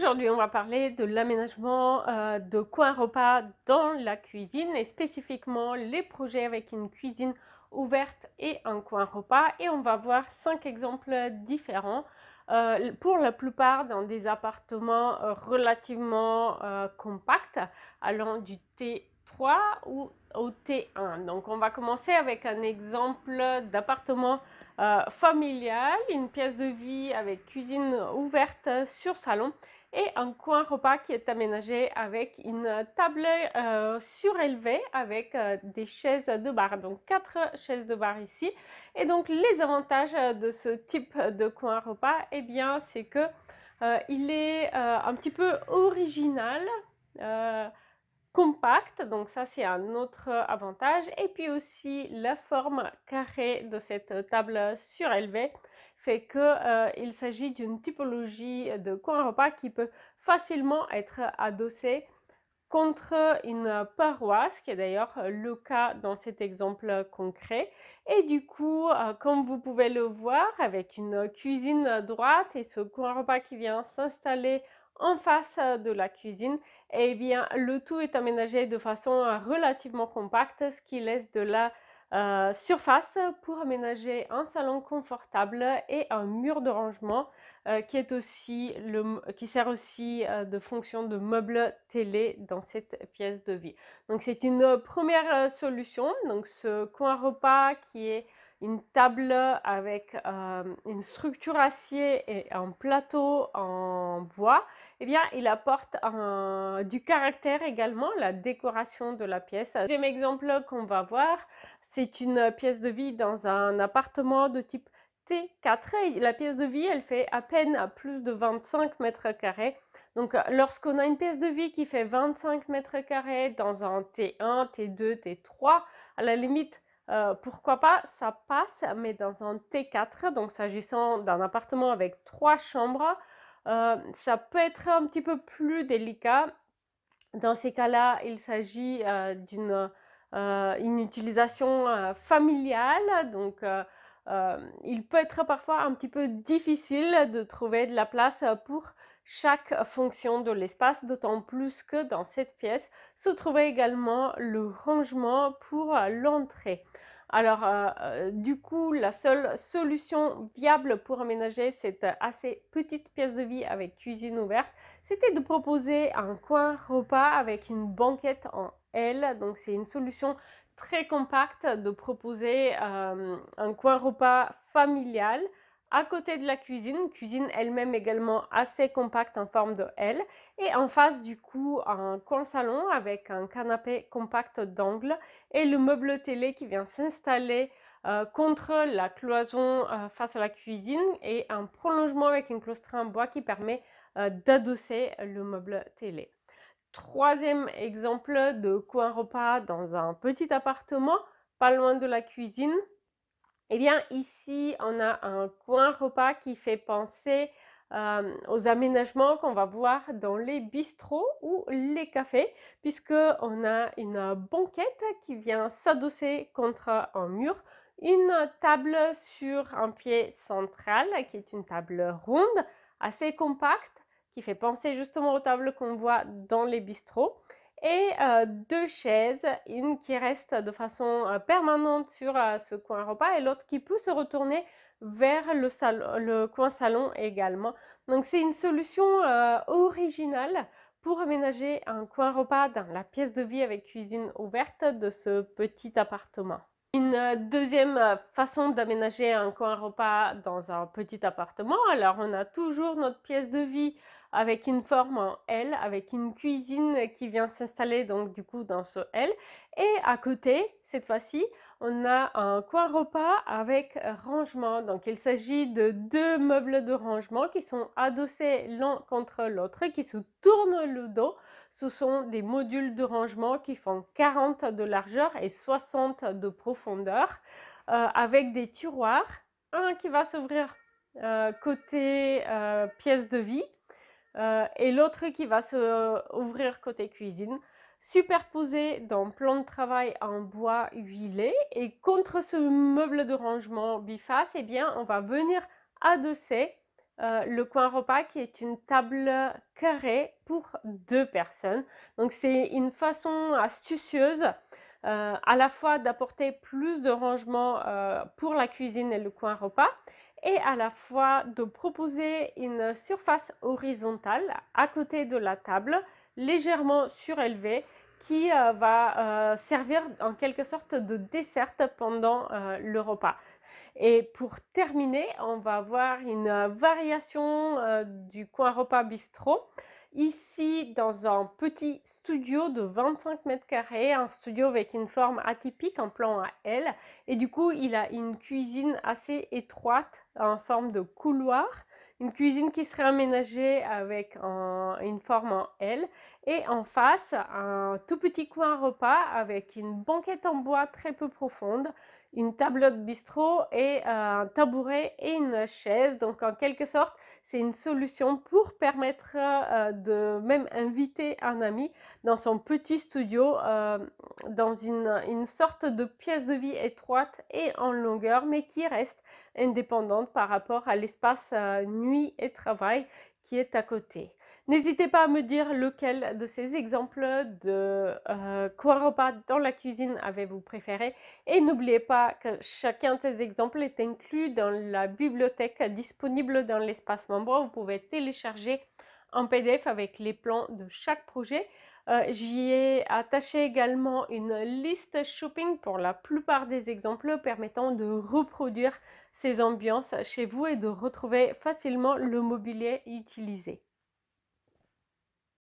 Aujourd'hui, on va parler de l'aménagement de coins repas dans la cuisine et spécifiquement les projets avec une cuisine ouverte et un coin repas. Et on va voir 5 exemples différents, pour la plupart dans des appartements relativement compacts, allant du T3 ou au T1. Donc, on va commencer avec un exemple d'appartement familial, une pièce de vie avec cuisine ouverte sur salon et un coin repas qui est aménagé avec une table surélevée avec des chaises de bar, donc 4 chaises de bar ici. Et donc les avantages de ce type de coin repas, eh bien c'est que il est un petit peu original, compact, donc ça c'est un autre avantage. Et puis aussi la forme carrée de cette table surélevée fait que il s'agit d'une typologie de coin repas qui peut facilement être adossée contre une paroisse, qui est d'ailleurs le cas dans cet exemple concret. Et du coup, comme vous pouvez le voir, avec une cuisine droite et ce coin repas qui vient s'installer en face de la cuisine, eh bien, le tout est aménagé de façon relativement compacte, ce qui laisse de la surface pour aménager un salon confortable et un mur de rangement qui sert aussi de fonction de meuble télé dans cette pièce de vie. Donc c'est une première solution. Donc ce coin repas qui est une table avec une structure acier et un plateau en bois, eh bien il apporte du caractère également, la décoration de la pièce. Le deuxième exemple qu'on va voir, c'est une pièce de vie dans un appartement de type T4. Et la pièce de vie, elle fait à peine plus de 25 mètres carrés. Donc, lorsqu'on a une pièce de vie qui fait 25 mètres carrés dans un T1, T2, T3, à la limite, pourquoi pas, ça passe, mais dans un T4, donc s'agissant d'un appartement avec 3 chambres, ça peut être un petit peu plus délicat. Dans ces cas-là, il s'agit d'une utilisation familiale, donc il peut être parfois un petit peu difficile de trouver de la place pour chaque fonction de l'espace, d'autant plus que dans cette pièce se trouvait également le rangement pour l'entrée. Alors, du coup, la seule solution viable pour aménager cette assez petite pièce de vie avec cuisine ouverte, c'était de proposer un coin repas avec une banquette en L. Donc, c'est une solution très compacte de proposer un coin repas familial à côté de la cuisine elle-même également assez compacte en forme de L, et en face du coup un coin salon avec un canapé compact d'angle et le meuble télé qui vient s'installer contre la cloison face à la cuisine, et un prolongement avec une claustrie en bois qui permet d'adosser le meuble télé. Troisième exemple de coin repas dans un petit appartement, pas loin de la cuisine. Eh bien, ici, on a un coin repas qui fait penser aux aménagements qu'on va voir dans les bistrots ou les cafés, puisqu'on a une banquette qui vient s'adosser contre un mur, une table sur un pied central qui est une table ronde, assez compacte, qui fait penser justement aux tables qu'on voit dans les bistrots, et 2 chaises, une qui reste de façon permanente sur ce coin repas et l'autre qui peut se retourner vers le coin salon également. Donc c'est une solution originale pour aménager un coin repas dans la pièce de vie avec cuisine ouverte de ce petit appartement. Une deuxième façon d'aménager un coin repas dans un petit appartement, alors on a toujours notre pièce de vie avec une forme en L, avec une cuisine qui vient s'installer donc du coup dans ce L, et à côté, cette fois-ci, on a un coin repas avec rangement. Donc il s'agit de 2 meubles de rangement qui sont adossés l'un contre l'autre, qui se tournent le dos. Ce sont des modules de rangement qui font 40 de largeur et 60 de profondeur, avec des tiroirs, un qui va s'ouvrir côté pièce de vie, et l'autre qui va s'ouvrir côté cuisine, superposé d'un plan de travail en bois huilé. Et contre ce meuble de rangement biface, eh bien, on va venir adosser le coin repas qui est une table carrée pour 2 personnes. Donc c'est une façon astucieuse à la fois d'apporter plus de rangement pour la cuisine et le coin repas et à la fois de proposer une surface horizontale à côté de la table, légèrement surélevée, qui va servir en quelque sorte de dessert pendant le repas. Et pour terminer, on va avoir une variation du coin repas bistrot. Ici, dans un petit studio de 25 mètres carrés, un studio avec une forme atypique, en plan à L. Et du coup, il a une cuisine assez étroite, en forme de couloir. Une cuisine qui serait aménagée avec une forme en L. Et en face, un tout petit coin repas avec une banquette en bois très peu profonde, une tablette bistrot et un tabouret et une chaise. Donc en quelque sorte, c'est une solution pour permettre de même inviter un ami dans son petit studio, dans une sorte de pièce de vie étroite et en longueur, mais qui reste indépendante par rapport à l'espace nuit et travail qui est à côté. N'hésitez pas à me dire lequel de ces exemples de coin repas dans la cuisine avez-vous préféré, et n'oubliez pas que chacun de ces exemples est inclus dans la bibliothèque disponible dans l'espace membre. Vous pouvez télécharger en PDF avec les plans de chaque projet. J'y ai attaché également une liste shopping pour la plupart des exemples permettant de reproduire ces ambiances chez vous et de retrouver facilement le mobilier utilisé.